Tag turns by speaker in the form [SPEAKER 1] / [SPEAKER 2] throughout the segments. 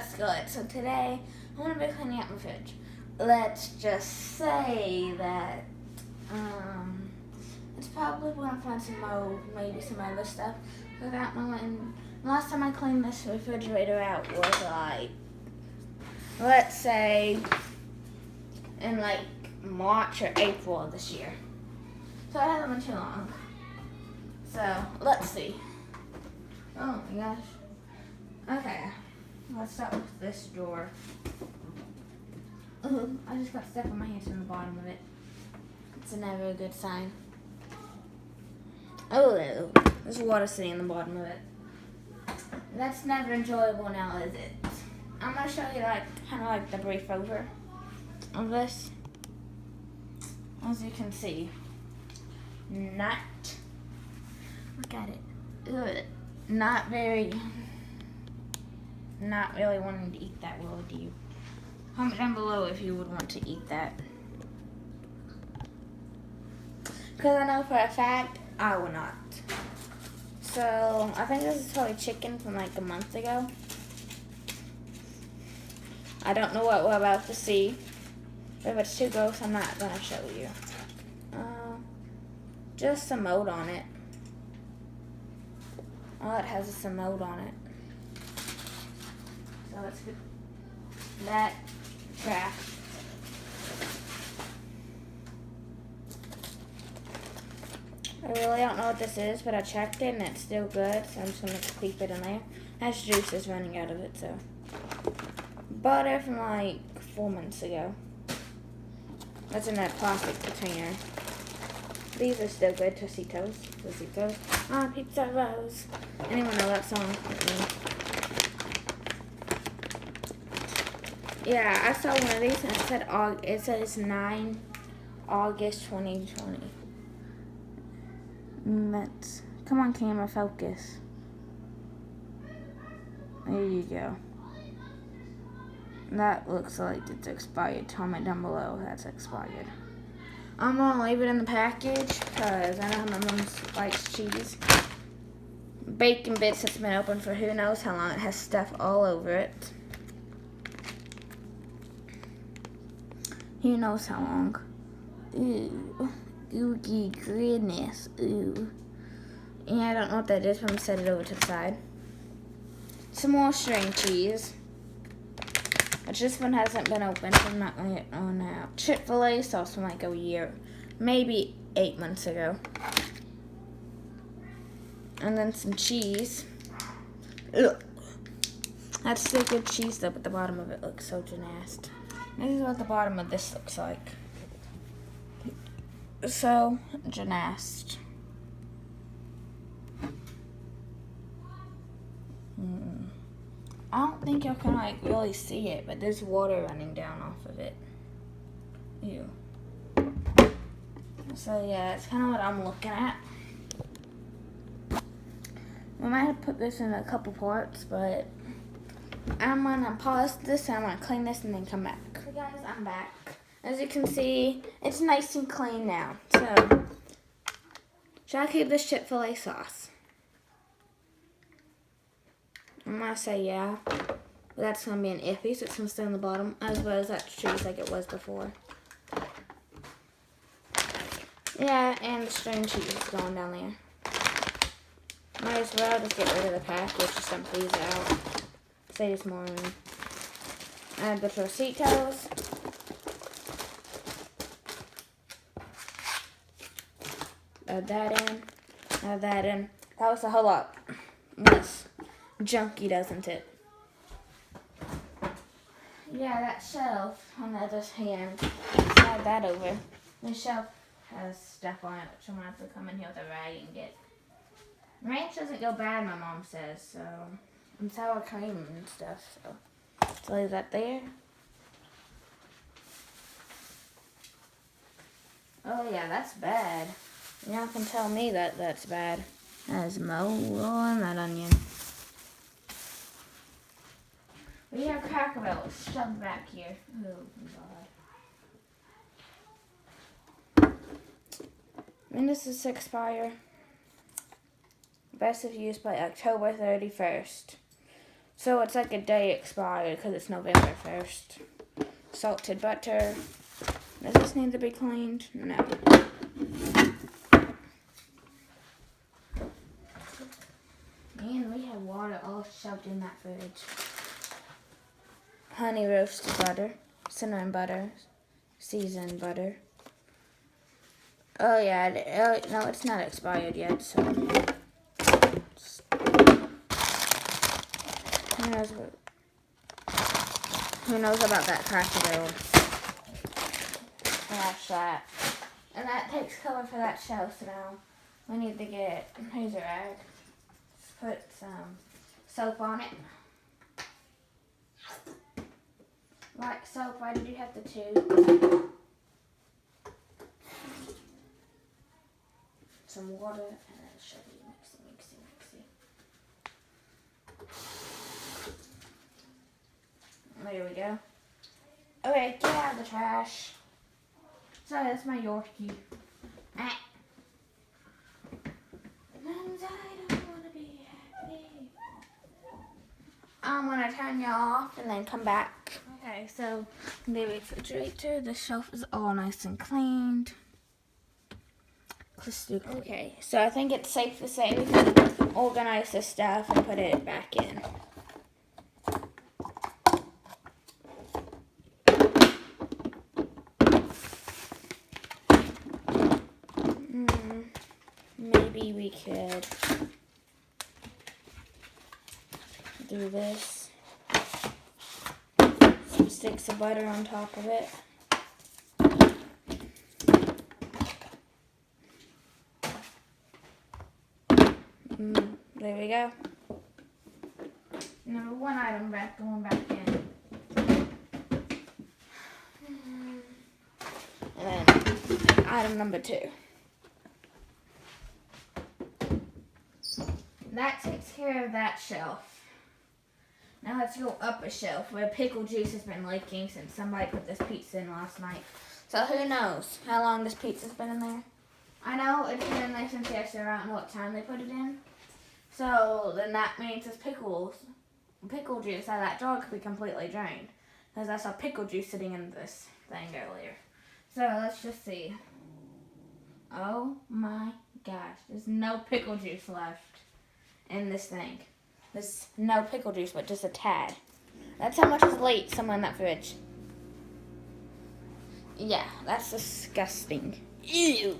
[SPEAKER 1] that's good. So today, I'm going to be cleaning out my fridge. Let's just say that, it's probably going to find some mold, maybe some other stuff. Without knowing, last time I cleaned this refrigerator out was like, let's say, in like March or April of this year. So it hasn't been too long. So, let's see. Oh my gosh. Okay, let's start with this drawer. I just got stuff on my hands from the bottom of it. It's never a good sign. Oh, there's water sitting in the bottom of it. That's never enjoyable now, is it? I'm going to show you kind of like the brief over of this. As you can see, look at it. Ugh. Not really wanting to eat that, well, do you? Comment down below if you would want to eat that. Because I know for a fact, I will not. So, I think this is probably chicken from like a month ago. I don't know what we're about to see. If it's too gross, I'm not going to show you. Just some mold on it. Oh, it has some mold on it. So let's put that trash. I really don't know what this is, but I checked it and it's still good, so I'm just going to keep it in there. That's juice is running out of it, so. Butter from like 4 months ago. That's in that plastic container. These are still good, Tostitos. Ah, Pizza Rose. Anyone know that song? Yeah, I saw one of these and it says 9 August 2020. Come on, camera, focus. There you go. That looks like it's expired. Comment down below if that's expired. I'm going to leave it in the package because I know how my mom likes cheese. Bacon bits that's been open for who knows how long. It has stuff all over it. Who knows how long. Ooh. Oogie goodness. Ooh. Yeah, I don't know what that is, but I'm going to set it over to the side. Some more string cheese. Which this one hasn't been opened, so I'm not going to get on now. Chick-fil-A sauce from like a year, maybe 8 months ago. And then some cheese. Ugh. That's still good cheese though, but the bottom of it looks so gymnast. This is what the bottom of this looks like. So, gymnast. I don't think y'all can like really see it, but there's water running down off of it. Ew. So yeah, that's kind of what I'm looking at. We might have to put this in a couple parts, but I'm gonna pause this and I'm gonna clean this and then come back. So guys, I'm back. As you can see, it's nice and clean now. So, should I keep this Chick-fil-A sauce? I'm going to say yeah, but that's going to be an iffy, so it's going to stay on the bottom, as well as that cheese like it was before. Yeah, and the string cheese is going down there. Might as well just get rid of the package, just dump these out. Saves more room. Add the Tostitos. Add that in. Add that in. That was a whole lot. Yes. Junky, doesn't it? Yeah, that shelf on the other hand, slide that over. The shelf has stuff on it, which I'm going to have to come in here with a rag and get. Ranch doesn't go bad, my mom says, so. And sour cream and stuff, so. Let's leave that there. Oh yeah, that's bad. Y'all can tell me that that's bad. There's mold on that onion. We have Cracker Barrel shoved back here. Oh, God. When does this expire? Best if used by October 31st. So it's like a day expired because it's November 1st. Salted butter. Does this need to be cleaned? No. Man, we have water all shoved in that fridge. Honey roasted butter. Cinnamon butter. Seasoned butter. Oh yeah, no, it's not expired yet, so. Who knows about that Cracker Barrel? Trash that. And that takes cover for that shelf, so now we need to get, here's a rag. Just put some soap on it. Like soap, why did you have to chew? Some water, and then sugar, mixy. There we go. Okay, get out of the trash. Sorry, that's my Yorkie. Ah. I don't wanna be happy. I'm gonna turn you off and then come back. Okay, so the refrigerator, the shelf is all nice and cleaned. Okay, so I think it's safe to say we can organize this stuff and put it back in. Maybe we could do this. Some sticks of butter on top of it. There we go. Number one item going back in. And then item number 2. That takes care of that shelf. Now let's go up a shelf where pickle juice has been leaking since somebody put this pizza in last night. So who knows how long this pizza's been in there. I know it's been in there since yesterday. I don't know what time they put it in. So then that means this pickle juice out of that jar could be completely drained. Because I saw pickle juice sitting in this thing earlier. So let's just see. Oh my gosh. There's no pickle juice left in this thing. There's no pickle juice, but just a tad. That's how much is late somewhere in that fridge. Yeah, that's disgusting. Ew.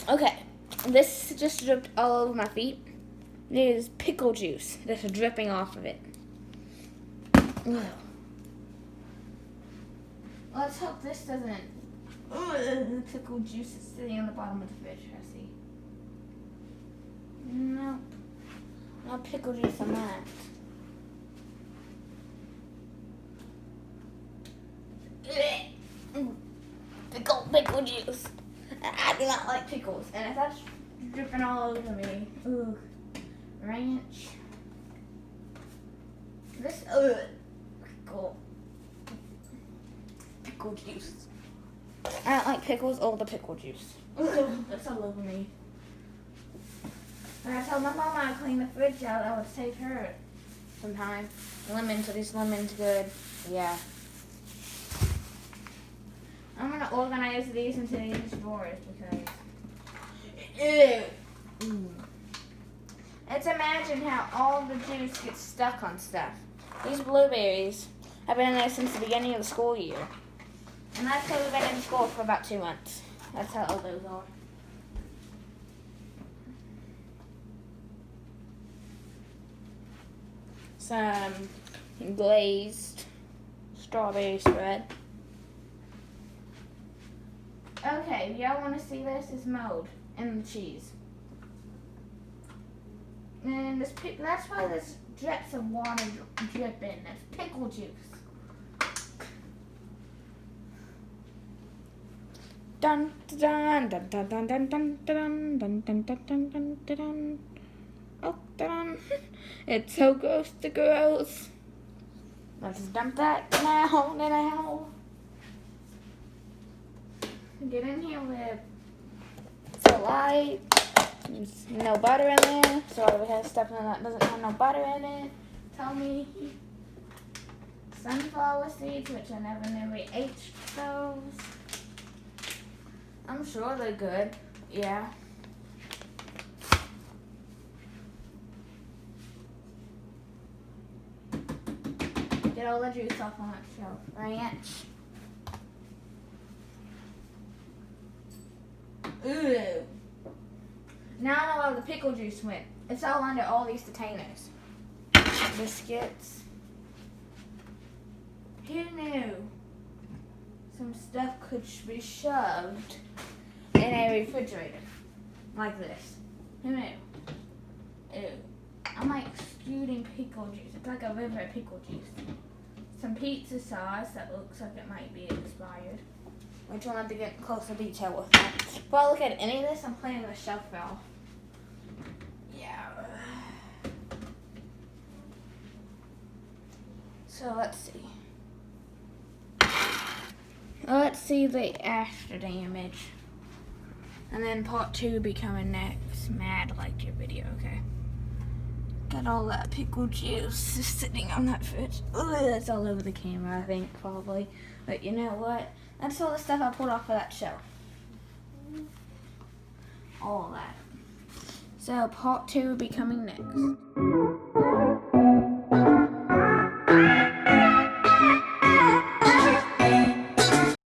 [SPEAKER 1] Okay, this just dripped all over my feet. There's pickle juice that's dripping off of it. Ugh. Let's hope this doesn't. The pickle juice is sitting on the bottom of the fridge. I see. Nope. No pickle juice on that. Pickle juice. I do not like pickles, and if that's dripping all over me, ooh, ranch. This pickle juice. I don't like pickles or the pickle juice. Ooh, that's all over me. When I told my mom I'd clean the fridge out, I would save her some time. Lemons, are these lemons good? Yeah. I'm gonna organize these into these drawers because. Ew. Let's imagine how all the juice gets stuck on stuff. These blueberries have been in there since the beginning of the school year. And that's how we've been in school for about 2 months. That's how old those are. Some glazed strawberry spread. Okay, y'all want to see this? It's mold and the cheese. And this that's why there's drips of water dripping. That's pickle juice. Dun dun dun dun dun dun dun dun dun dun dun dun dun dun. Oh, dun. It's so gross to gross. Let's dump that now. Get in here with so light. There's no butter in there. So we have stuff in that doesn't have no butter in it. Tell me. sunflower seeds, which I never knew we ate those. I'm sure they're good. Yeah. Get all the juice off on that shelf. Ranch. Ooh. Now I know where the pickle juice went. It's all under all these containers. Biscuits. Who knew some stuff could be shoved in a refrigerator like this? Who knew? Ew. I'm like scooting pickle juice. It's like a river of pickle juice. Some pizza sauce that looks like it might be expired. Which we'll have to get closer detail with that. Before I look at any of this, I'm playing with the shelf valve. Yeah. So let's see. Let's see the after damage. And then part 2 will be coming next. Mad liked your video, okay? Got all that pickle juice just sitting on that fridge. Ugh, that's all over the camera, I think, probably. But you know what? That's all the stuff I pulled off of that shelf. All that. So part 2 will be coming next.